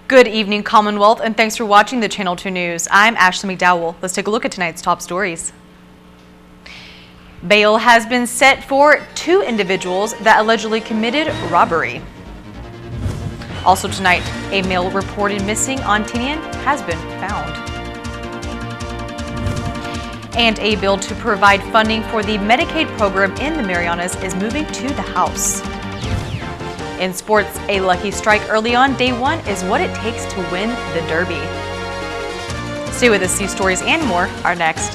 Good evening, Commonwealth, and thanks for watching the Channel 2 News. I'm Ashley McDowell. Let's take a look at tonight's top stories. Bail has been set for 2 individuals that allegedly committed robbery. Also tonight, a male reported missing on Tinian has been found. And a bill to provide funding for the Medicaid program in the Marianas is moving to the House. In sports, a lucky strike early on day 1 is what it takes to win the Derby. Stay with us, these stories and more are next.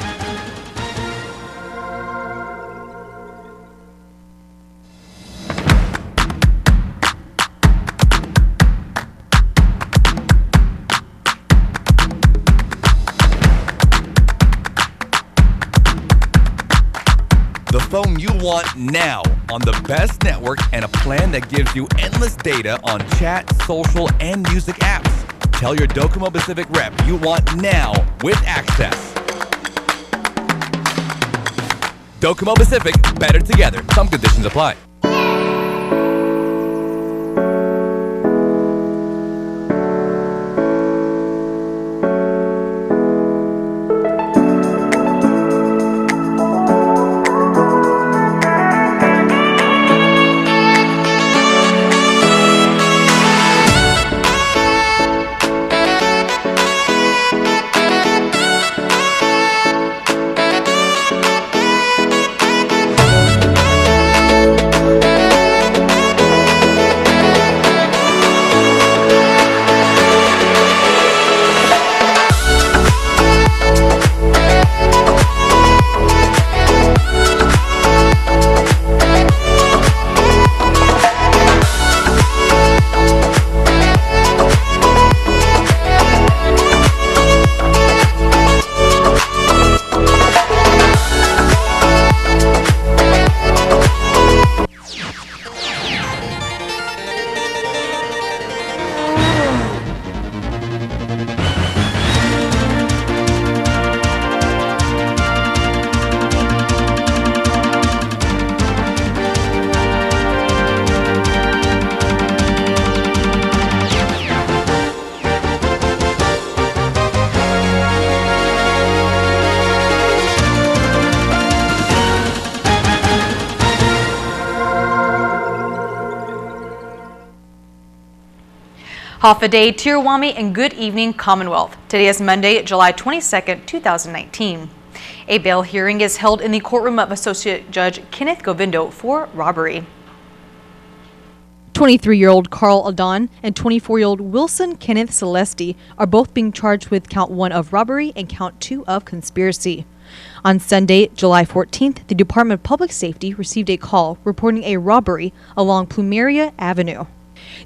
The phone you want now on the best network and a plan that gives you endless data on chat, social, and music apps. Tell your Docomo Pacific rep you want now with access. Docomo Pacific, better together. Some conditions apply. Hafa-day, Tirawami, and good evening, Commonwealth. Today is Monday, July 22nd, 2019. A bail hearing is held in the courtroom of Associate Judge Kenneth Govindo for robbery. 23-year-old Carl Aldon and 24-year-old Wilson Kenneth Celesti are both being charged with count 1 of robbery and count 2 of conspiracy. On Sunday, July 14th, the Department of Public Safety received a call reporting a robbery along Plumeria Avenue.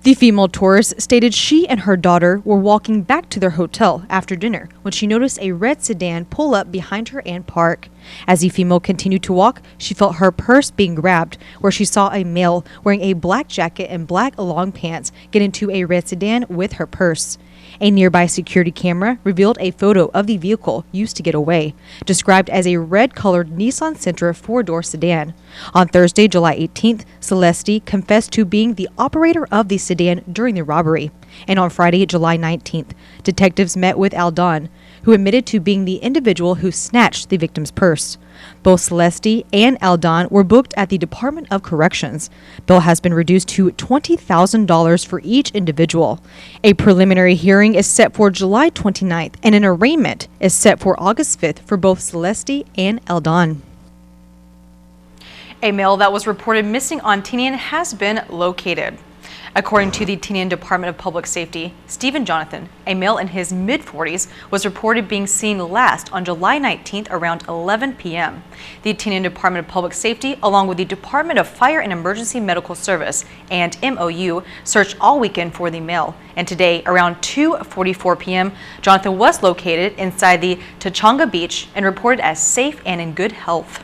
The female tourist stated she and her daughter were walking back to their hotel after dinner when she noticed a red sedan pull up behind her and park. As the female continued to walk, she felt her purse being grabbed, where she saw a male wearing a black jacket and black long pants get into a red sedan with her purse. A nearby security camera revealed a photo of the vehicle used to get away, described as a red-colored Nissan Sentra 4-door sedan. On Thursday, July 18th, Celesti confessed to being the operator of the sedan during the robbery. And on Friday, July 19th, detectives met with Aldon, who admitted to being the individual who snatched the victim's purse. Both Celesti and Aldon were booked at the Department of Corrections. Bail has been reduced to $20,000 for each individual. A preliminary hearing is set for July 29th, and an arraignment is set for August 5th for both Celesti and Aldon. A male that was reported missing on Tinian has been located. According to the Tinian Department of Public Safety, Stephen Jonathan, a male in his mid-40s, was reported being seen last on July 19th around 11 p.m. The Tinian Department of Public Safety, along with the Department of Fire and Emergency Medical Service and MOU, searched all weekend for the male. And today, around 2:44 p.m., Jonathan was located inside the Tachanga Beach and reported as safe and in good health.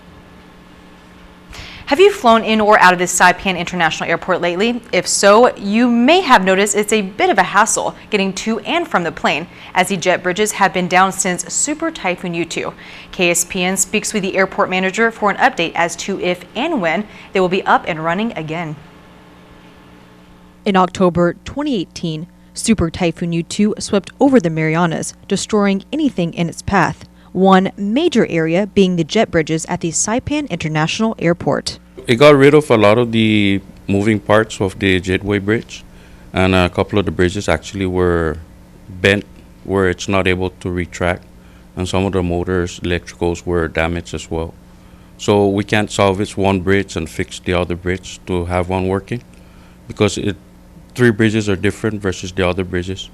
Have you flown in or out of the Saipan International Airport lately? If so, you may have noticed it's a bit of a hassle getting to and from the plane, as the jet bridges have been down since Super Typhoon Yutu. KSPN speaks with the airport manager for an update as to if and when they will be up and running again. In October 2018, Super Typhoon U2 swept over the Marianas, destroying anything in its path. One major area being the jet bridges at the Saipan International Airport. It got rid of a lot of the moving parts of the jetway bridge, and a couple of the bridges actually were bent where it's not able to retract, and some of the motors, electricals were damaged as well. So we can't salvage one bridge and fix the other bridge to have one working, because three bridges are different versus the other bridges.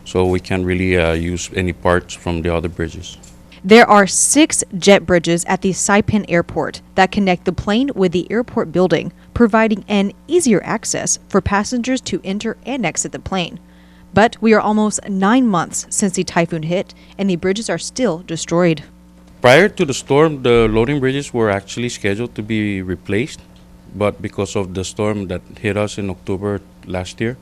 So we can't really use any parts from the other bridges. There are 6 jet bridges at the Saipan Airport that connect the plane with the airport building, providing an easier access for passengers to enter and exit the plane. But we are almost 9 months since the typhoon hit, and the bridges are still destroyed. Prior to the storm, the loading bridges were actually scheduled to be replaced, but because of the storm that hit us in October last year,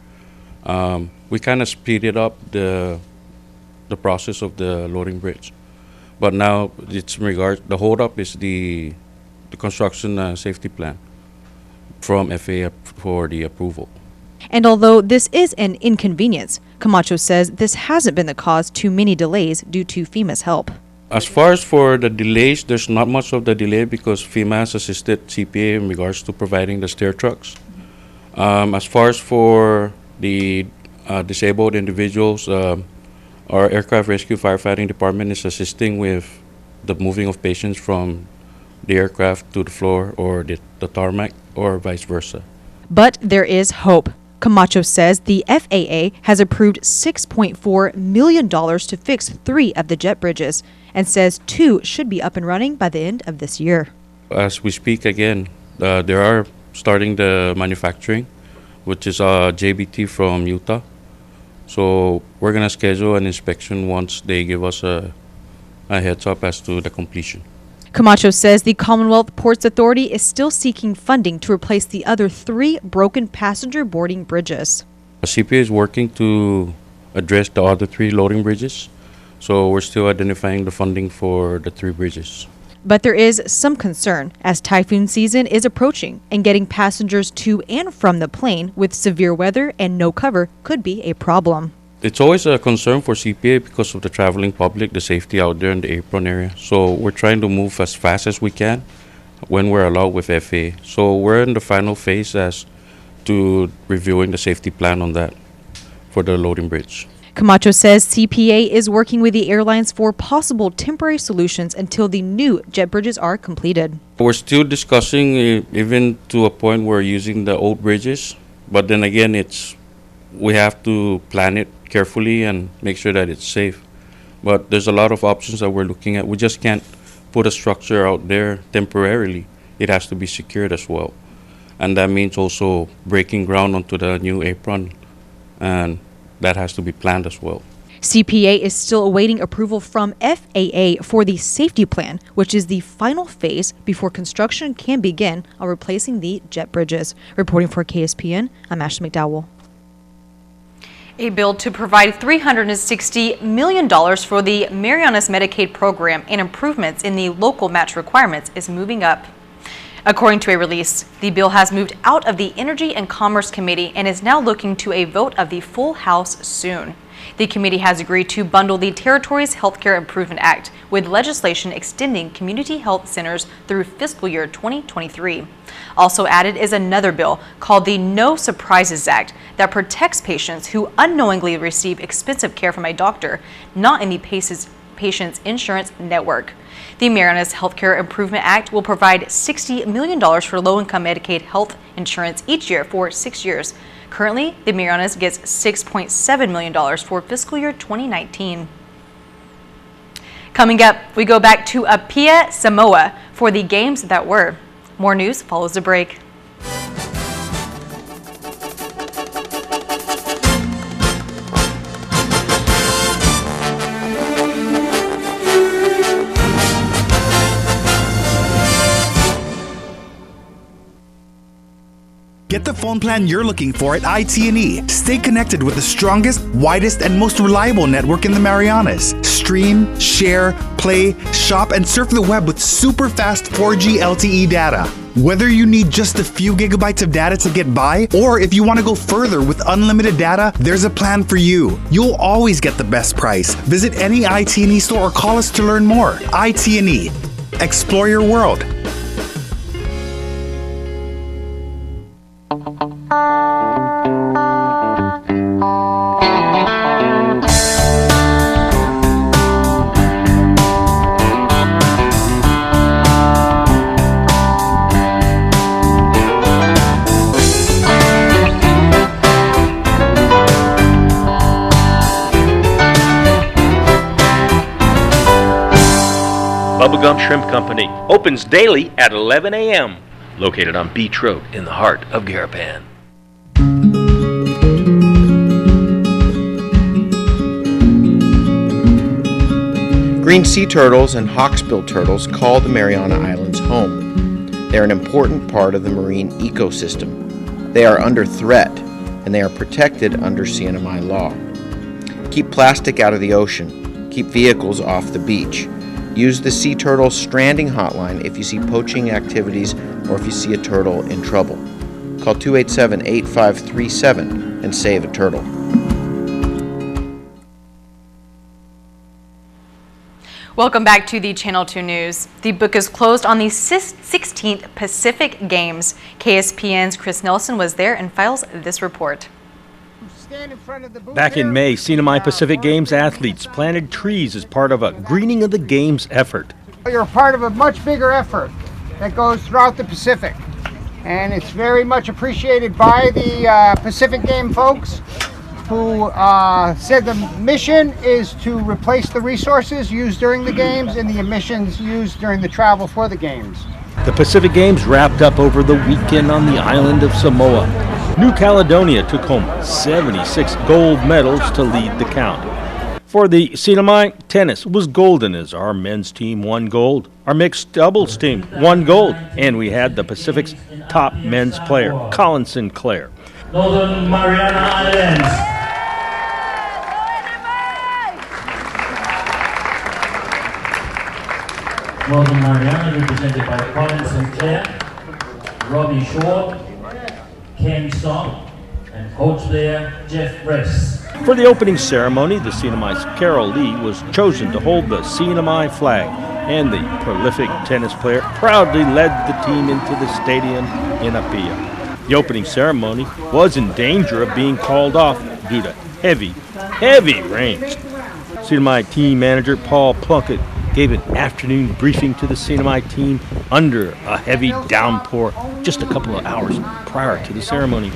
we kind of speeded up the process of the loading bridge. But now the holdup is the construction safety plan from FAA for the approval. And although this is an inconvenience, Camacho says this hasn't been the cause to many delays due to FEMA's help. As far as for the delays, there's not much of the delay because FEMA has assisted CPA in regards to providing the stair trucks. As far as for the disabled individuals, our aircraft rescue firefighting department is assisting with the moving of patients from the aircraft to the floor or the tarmac or vice versa. But there is hope. Camacho says the FAA has approved $6.4 million to fix 3 of the jet bridges and says 2 should be up and running by the end of this year. As we speak again, they are starting the manufacturing, which is JBT from Utah. So we're going to schedule an inspection once they give us a heads up as to the completion. Camacho says the Commonwealth Ports Authority is still seeking funding to replace the other 3 broken passenger boarding bridges. CPA is working to address the other 3 loading bridges, so we're still identifying the funding for the 3 bridges. But there is some concern as typhoon season is approaching, and getting passengers to and from the plane with severe weather and no cover could be a problem. It's always a concern for CPA because of the traveling public, the safety out there in the apron area. So we're trying to move as fast as we can when we're allowed with FAA. So we're in the final phase as to reviewing the safety plan on that for the loading bridge. Camacho says CPA is working with the airlines for possible temporary solutions until the new jet bridges are completed. We're still discussing even to a point where we're using the old bridges, but then again, we have to plan it carefully and make sure that it's safe. But there's a lot of options that we're looking at. We just can't put a structure out there temporarily. It has to be secured as well. And that means also breaking ground onto the new apron, and that has to be planned as well. CPA is still awaiting approval from FAA for the safety plan, which is the final phase before construction can begin on replacing the jet bridges. Reporting for KSPN, I'm Ashley McDowell. A bill to provide $360 million for the Marianas Medicaid program and improvements in the local match requirements is moving up. According to a release, the bill has moved out of the Energy and Commerce Committee and is now looking to a vote of the full House soon. The committee has agreed to bundle the territory's Healthcare Improvement Act with legislation extending community health centers through fiscal year 2023. Also added is another bill called the No Surprises Act that protects patients who unknowingly receive expensive care from a doctor not in the patient's insurance network. The Marianas Healthcare Improvement Act will provide $60 million for low-income Medicaid health insurance each year for 6 years. Currently, the Marianas gets $6.7 million for fiscal year 2019. Coming up, we go back to Apia, Samoa for the games that were. More news follows the break. Get the phone plan you're looking for at IT&E. Stay connected with the strongest, widest, and most reliable network in the Marianas. Stream, share, play, shop, and surf the web with super fast 4G LTE data. Whether you need just a few gigabytes of data to get by, or if you want to go further with unlimited data, there's a plan for you. You'll always get the best price. Visit any IT&E store or call us to learn more. IT&E. Explore your world. Bubblegum Shrimp Company opens daily at 11 a.m. Located on Beach Road in the heart of Garapan. Green sea turtles and hawksbill turtles call the Mariana Islands home. They are an important part of the marine ecosystem. They are under threat, and they are protected under CNMI law. Keep plastic out of the ocean. Keep vehicles off the beach. Use the Sea Turtle Stranding Hotline if you see poaching activities or if you see a turtle in trouble. Call 287-8537 and save a turtle. Welcome back to the Channel 2 News. The book is closed on the 16th Pacific Games. KSPN's Chris Nelson was there and files this report. Back in May, CNMI Pacific Games athletes planted trees as part of a Greening of the Games effort. You're part of a much bigger effort that goes throughout the Pacific, and it's very much appreciated by the Pacific Game folks who said the mission is to replace the resources used during the Games and the emissions used during the travel for the Games. The Pacific Games wrapped up over the weekend on the island of Samoa. New Caledonia took home 76 gold medals to lead the count. For the CNMI, tennis was golden as our men's team won gold. Our mixed doubles team won gold. And we had the Pacific's top men's player, Colin Sinclair. Northern Mariana Islands. Northern Mariana represented by Colin Sinclair, Robbie Short, Ken Song, and coach player Jeff Bress. For the opening ceremony, the CNMI's Carol Lee was chosen to hold the CNMI flag, and the prolific tennis player proudly led the team into the stadium in Apia. The opening ceremony was in danger of being called off due to heavy rains. CNMI team manager Paul Plunkett gave an afternoon briefing to the CNMI team under a heavy downpour just a couple of hours prior to the ceremony.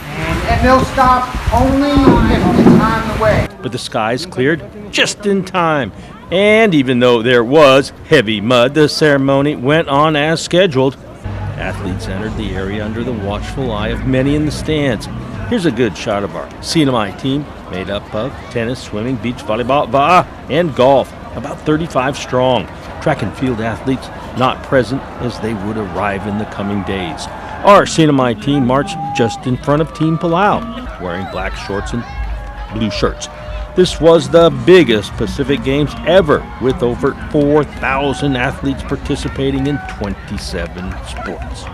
And they'll stop only if it's on the way. But the skies cleared just in time. And even though there was heavy mud, the ceremony went on as scheduled. Athletes entered the area under the watchful eye of many in the stands. Here's a good shot of our CNMI team, made up of tennis, swimming, beach volleyball, and golf, about 35 strong. Track and field athletes not present as they would arrive in the coming days. Our CNMI team marched just in front of Team Palau, wearing black shorts and blue shirts. This was the biggest Pacific Games ever, with over 4,000 athletes participating in 27 sports.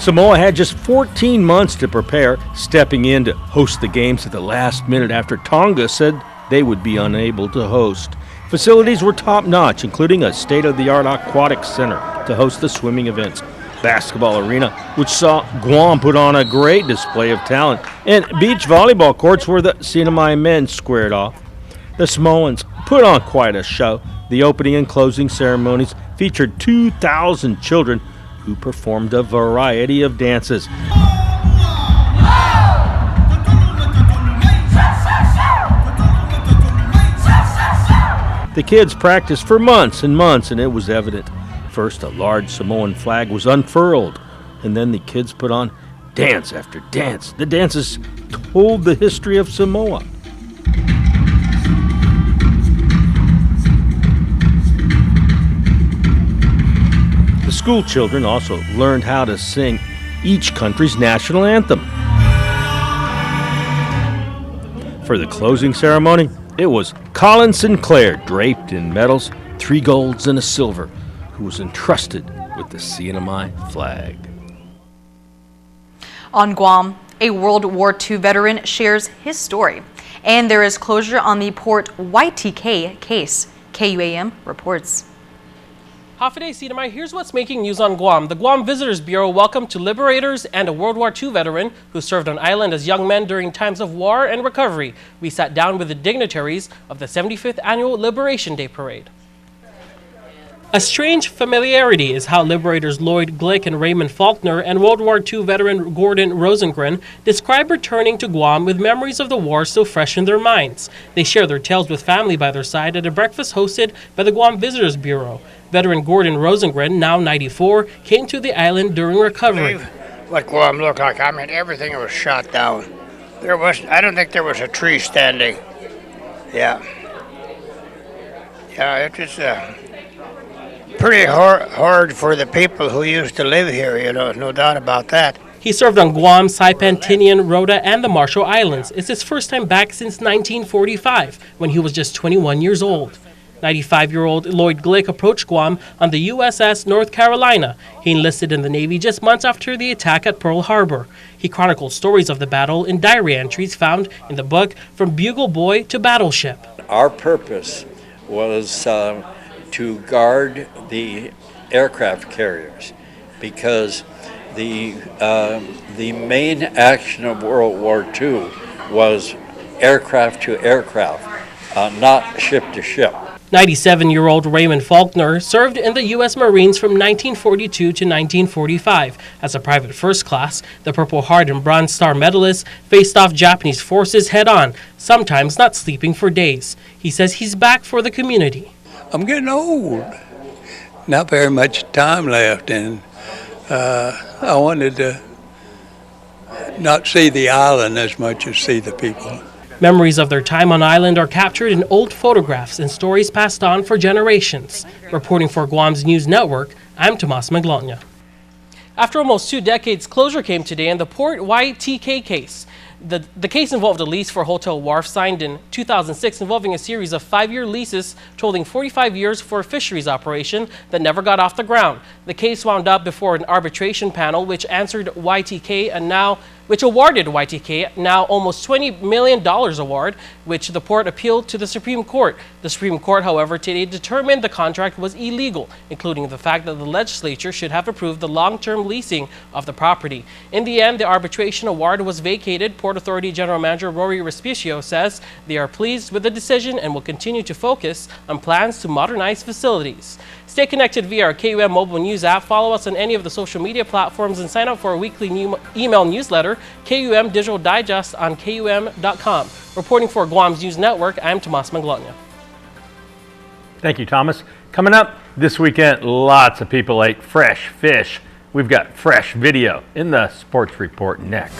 Samoa had just 14 months to prepare, stepping in to host the Games at the last minute after Tonga said they would be unable to host. Facilities were top-notch, including a state-of-the-art aquatic center to host the swimming events, basketball arena, which saw Guam put on a great display of talent, and beach volleyball courts where the CNMI men squared off. The Samoans put on quite a show. The opening and closing ceremonies featured 2,000 children who performed a variety of dances. The kids practiced for months and months, and it was evident. First, a large Samoan flag was unfurled, and then the kids put on dance after dance. The dances told the history of Samoa. The school children also learned how to sing each country's national anthem. For the closing ceremony, it was Colin Sinclair, draped in medals, 3 golds and a silver, who was entrusted with the CNMI flag. On Guam, a World War II veteran shares his story, and there is closure on the Port YTK case. KUAM reports. Hafaday Sidamai, here's what's making news on Guam. The Guam Visitors Bureau welcomed two liberators and a World War II veteran who served on island as young men during times of war and recovery. We sat down with the dignitaries of the 75th Annual Liberation Day Parade. A strange familiarity is how Liberators Lloyd Glick and Raymond Faulkner and World War II veteran Gordon Rosengren describe returning to Guam with memories of the war still fresh in their minds. They share their tales with family by their side at a breakfast hosted by the Guam Visitors Bureau. Veteran Gordon Rosengren, now 94, came to the island during recovery. What Guam looked like, I mean, everything was shot down. I don't think there was a tree standing. Yeah, it was pretty hard for the people who used to live here, you know, no doubt about that. He served on Guam, Saipan, Tinian, Rota, and the Marshall Islands. It's his first time back since 1945, when he was just 21 years old. 95-year-old Lloyd Glick approached Guam on the USS North Carolina. He enlisted in the Navy just months after the attack at Pearl Harbor. He chronicled stories of the battle in diary entries found in the book From Bugle Boy to Battleship. Our purpose was to guard the aircraft carriers, because the main action of World War II was aircraft to aircraft, not ship to ship. 97-year-old Raymond Faulkner served in the U.S. Marines from 1942 to 1945. As a private first class, the Purple Heart and Bronze Star medalist faced off Japanese forces head-on, sometimes not sleeping for days. He says he's back for the community. I'm getting old. Not very much time left, and I wanted to not see the island as much as see the people. Memories of their time on island are captured in old photographs and stories passed on for generations. Reporting for Guam's News Network, I'm Tomas Maglonia. After almost 2 decades, closure came today in the Port YTK case. The case involved a lease for Hotel Wharf signed in 2006 involving a series of 5-year leases totaling 45 years for a fisheries operation that never got off the ground. The case wound up before an arbitration panel which awarded YTK now almost $20 million award, which the port appealed to the Supreme Court. The Supreme Court, however, today determined the contract was illegal, including the fact that the legislature should have approved the long-term leasing of the property. In the end, the arbitration award was vacated. Port Authority General Manager Rory Respicio says they are pleased with the decision and will continue to focus on plans to modernize facilities. Stay connected via our KUM mobile news app, follow us on any of the social media platforms, and sign up for our weekly email newsletter, KUM Digital Digest, on KUM.com. Reporting for Guam's News Network, I'm Tomas Maglonia. Thank you, Thomas. Coming up this weekend, lots of people ate fresh fish. We've got fresh video in the Sports Report next.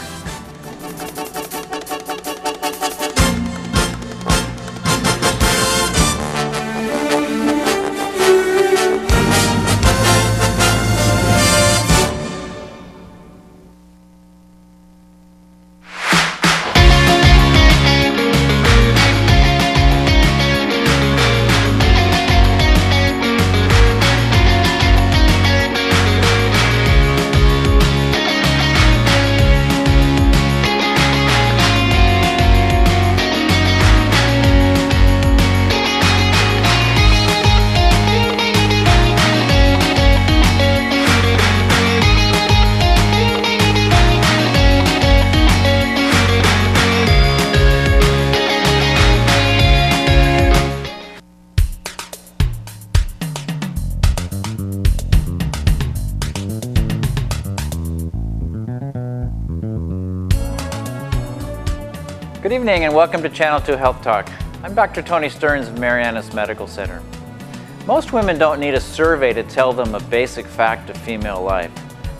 Good evening and welcome to Channel 2 Health Talk. I'm Dr. Tony Stearns of Marianas Medical Center. Most women don't need a survey to tell them a basic fact of female life.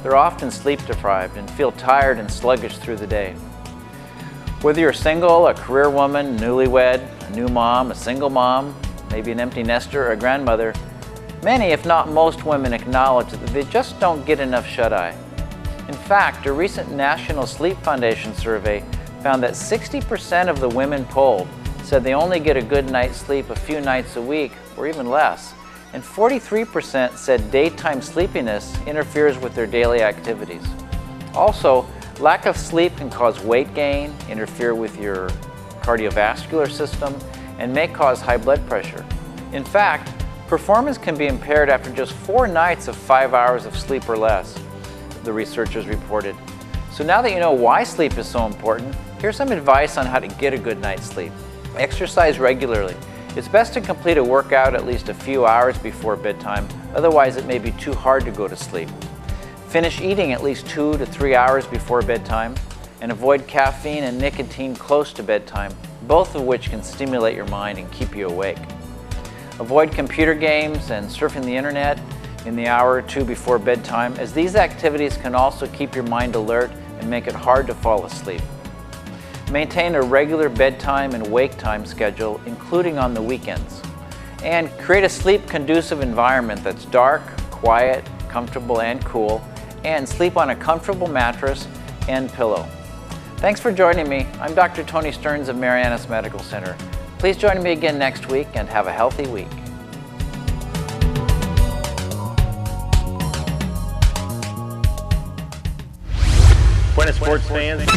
They're often sleep deprived and feel tired and sluggish through the day. Whether you're single, a career woman, newlywed, a new mom, a single mom, maybe an empty nester or a grandmother, many, if not most women acknowledge that they just don't get enough shut-eye. In fact, a recent National Sleep Foundation survey found that 60% of the women polled said they only get a good night's sleep a few nights a week or even less, and 43% said daytime sleepiness interferes with their daily activities. Also, Lack of sleep can cause weight gain, interfere with your cardiovascular system, and may cause high blood pressure. In fact, performance can be impaired after just 4 nights of 5 hours of sleep or less, the researchers reported. So now that you know why sleep is so important, here's some advice on how to get a good night's sleep. Exercise regularly. It's best to complete a workout at least a few hours before bedtime, otherwise it may be too hard to go to sleep. Finish eating at least 2 to 3 hours before bedtime, and avoid caffeine and nicotine close to bedtime, both of which can stimulate your mind and keep you awake. Avoid computer games and surfing the internet in the hour or 2 before bedtime, as these activities can also keep your mind alert and make it hard to fall asleep. Maintain a regular bedtime and wake time schedule, including on the weekends. And create a sleep-conducive environment that's dark, quiet, comfortable, and cool, and sleep on a comfortable mattress and pillow. Thanks for joining me. I'm Dr. Tony Stearns of Marianas Medical Center. Please join me again next week and have a healthy week. Buenas sports fans.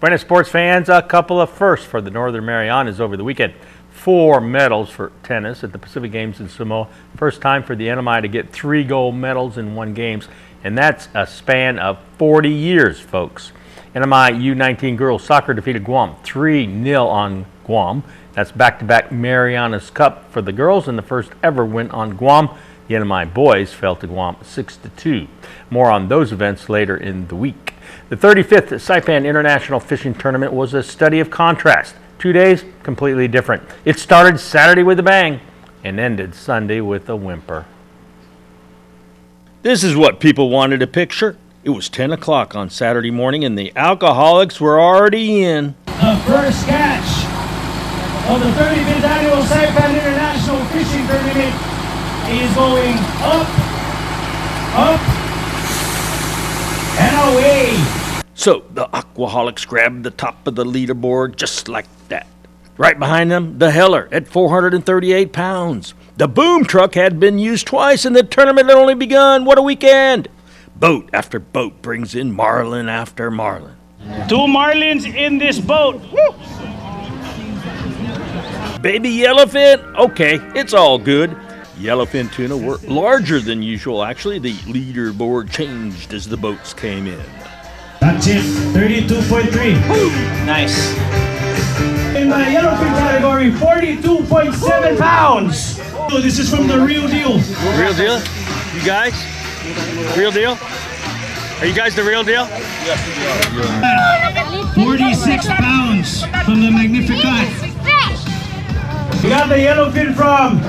Buenas sports fans, a couple of firsts for the Northern Marianas over the weekend. 4 medals for tennis at the Pacific Games in Samoa. First time for the NMI to get 3 gold medals in 1 games, and that's a span of 40 years, folks. NMI U19 girls soccer defeated Guam 3-0 on Guam. That's back-to-back Marianas Cup for the girls and the first ever win on Guam. The NMI boys fell to Guam 6-2. More on those events later in the week. The 35th Saipan International Fishing Tournament was a study of contrast. 2 days, completely different. It started Saturday with a bang and ended Sunday with a whimper. This is what people wanted to picture. It was 10 o'clock on Saturday morning and the alcoholics were already in. The first catch of the 35th Annual Saipan International Fishing Tournament is going up, and away. So the Aquaholics grabbed the top of the leaderboard just like that. Right behind them, the Heller at 438 pounds. The boom truck had been used twice and the tournament had only begun. What a weekend! Boat after boat brings in marlin after marlin. 2 marlins in this boat. Woo! Baby yellowfin? Okay, it's all good. Yellowfin tuna were larger than usual. Actually, the leaderboard changed as the boats came in. That's it, 32.3. Nice. In the yellowfin category, 42.7 pounds. So this is from the real deal. Real deal? You guys? Real deal? Are you guys the real deal? 46 pounds from the Magnificat. We got the yellowfin from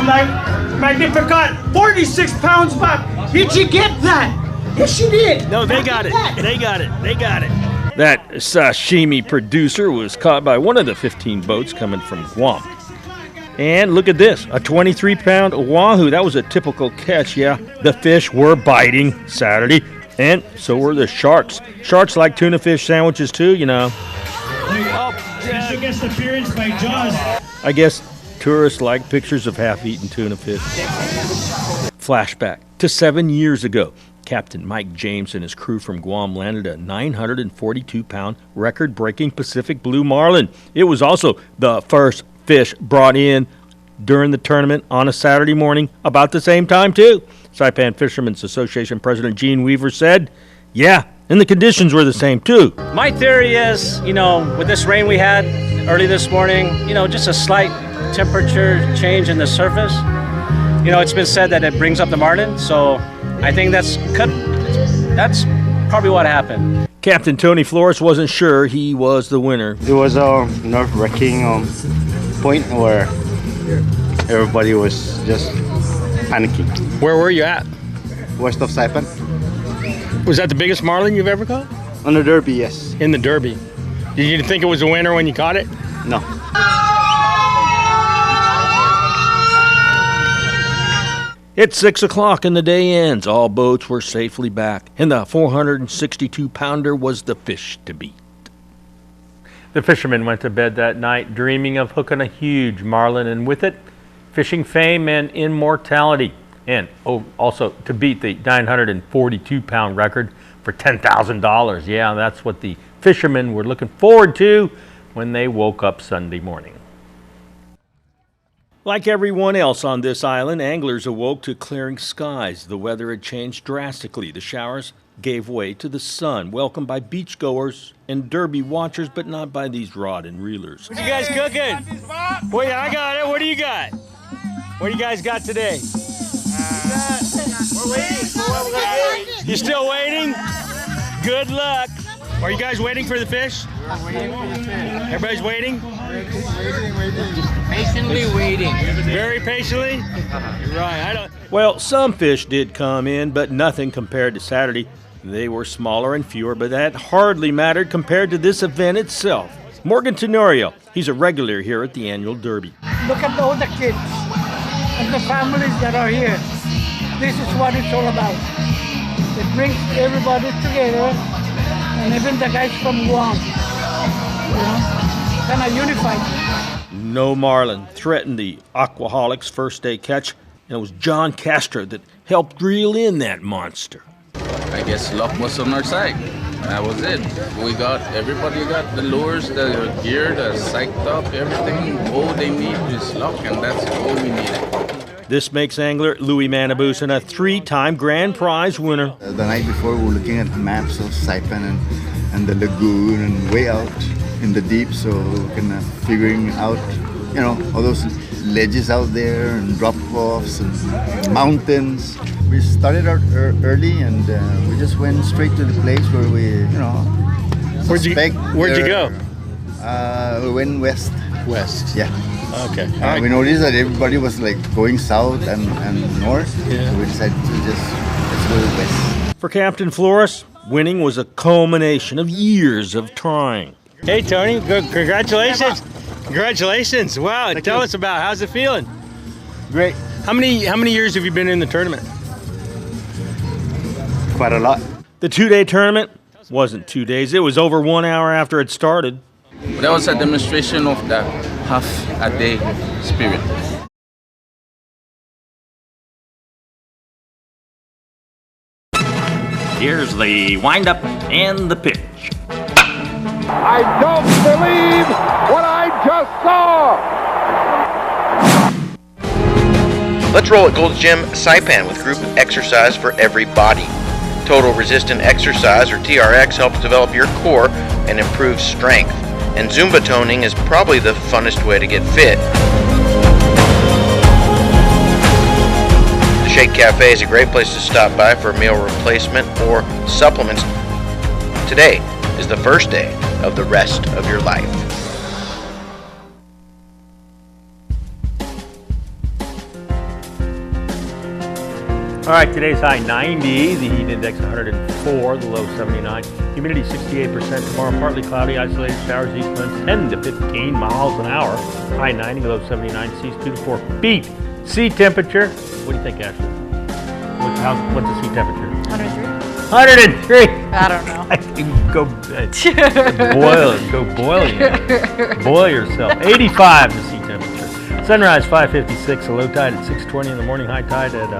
the Magnificat. 46 pounds back. Did you get that? Yes, you did. No, they got it. They got it. They got it. That sashimi producer was caught by one of the 15 boats coming from Guam. And look at this, a 23-pound wahoo. That was a typical catch, yeah. The fish were biting Saturday, and so were the sharks. Sharks like tuna fish sandwiches too, you know. Special guest appearance by Jaws. I guess tourists like pictures of half-eaten tuna fish. Flashback to 7 years ago. Captain Mike James and his crew from Guam landed a 942-pound record-breaking Pacific Blue Marlin. It was also the first fish brought in during the tournament on a Saturday morning about the same time, too. Saipan Fishermen's Association President Gene Weaver said, yeah, and the conditions were the same, too. My theory is, with this rain we had early this morning, just a slight temperature change in the surface. It's been said that it brings up the marlin, so I think that's probably what happened. Captain Tony Flores wasn't sure he was the winner. It was a nerve-wracking point where everybody was just panicking. Where were you at? West of Saipan. Was that the biggest marlin you've ever caught? On the Derby, yes. In the Derby. Did you think it was a winner when you caught it? No. It's 6 o'clock and the day ends. All boats were safely back, and the 462-pounder was the fish to beat. The fishermen went to bed that night dreaming of hooking a huge marlin, and with it, fishing fame and immortality. And also to beat the 942-pound record for $10,000. Yeah, that's what the fishermen were looking forward to when they woke up Sunday morning. Like everyone else on this island, anglers awoke to clearing skies. The weather had changed drastically. The showers gave way to the sun, welcomed by beachgoers and Derby watchers, but not by these rod and reelers. What you guys cooking? Wait, I got it. What do you got? What do you guys got today? We're waiting. You still waiting? Good luck. Are you guys waiting for the fish? Everybody's waiting? Patiently waiting. Very patiently? You're right. Well, some fish did come in, but nothing compared to Saturday. They were smaller and fewer, but that hardly mattered compared to this event itself. Morgan Tenorio, he's a regular here at the annual Derby. Look at all the kids and the families that are here. This is what it's all about. It brings everybody together, and even the guys from Guam, kind of unified. No marlin threatened the Aquaholics' first day catch, and it was John Castro that helped reel in that monster. I guess luck was on our side. That was it. Everybody got the lures, the gear, the psyched up, everything. All they need is luck, and that's all we needed. This makes angler Louis Manabusan a 3-time grand prize winner. The night before, we were looking at maps of Saipan and the lagoon and way out in the deep, so kind of figuring out, all those ledges out there and drop-offs and mountains. We started out early, and we just went straight to the place where we, Where'd you go? We went west. West? Yeah. Okay. We noticed that everybody was like going south and north, so we decided to let's go west. For Captain Flores, winning was a culmination of years of trying. Hey, Tony, congratulations. Congratulations. Wow, tell us about how's it feeling? Great. How many years have you been in the tournament? Quite a lot. The 2-day tournament wasn't 2 days. It was over 1 hour after it started. That was a demonstration of the half-a-day spirit. Here's the windup and the pitch. I don't believe what I just saw! Let's roll at Gold's Gym Saipan with group exercise for every body. Total Resistant Exercise, or TRX, helps develop your core and improve strength. And Zumba toning is probably the funnest way to get fit. The Shake Cafe is a great place to stop by for a meal replacement or supplements. Today is the first day of the rest of your life. All right, today's high 90, the heat index 104, the low 79, humidity 68%, tomorrow partly cloudy, isolated showers, east winds 10 to 15 miles an hour, high 90, low 79, seas 2 to 4 feet. Sea temperature, what do you think, Ashley? What's the sea temperature? 103. 103! I don't know. I can go boil you. Boil yourself. 85 the sea temperature. Sunrise 5:56, a low tide at 6:20 in the morning, high tide at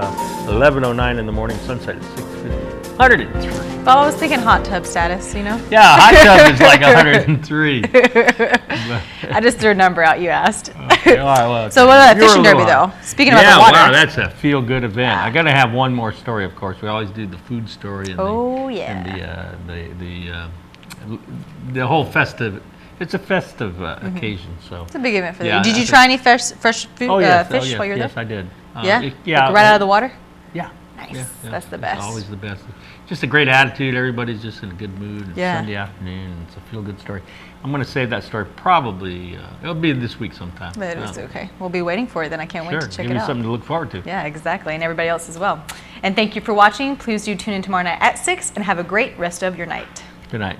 11:09 in the morning, sunset at 6:50. 103. Well, I was thinking hot tub status, Yeah, hot tub is like 103. I just threw a number out you asked. Okay, all right, well, So what about the fishing derby, though? Speaking about the water. Wow, that's a feel-good event. I got to have one more story, of course. We always do the food story and the whole festive. It's a festive occasion, so. It's a big event for you. Did you try any fresh food, fish while you were there? Yes, I did. Yeah? Like right out of the water? Yeah. Nice. Yeah, That's the best. It's always the best. Just a great attitude. Everybody's just in a good mood. It's Yeah. Sunday afternoon. It's a feel-good story. I'm going to save that story probably, it'll be this week sometime. But it's okay. We'll be waiting for it then. I can't wait to check Give it me out. something to look forward to. Yeah, exactly. And everybody else as well. And thank you for watching. Please do tune in tomorrow night at 6 and have a great rest of your night. Good night.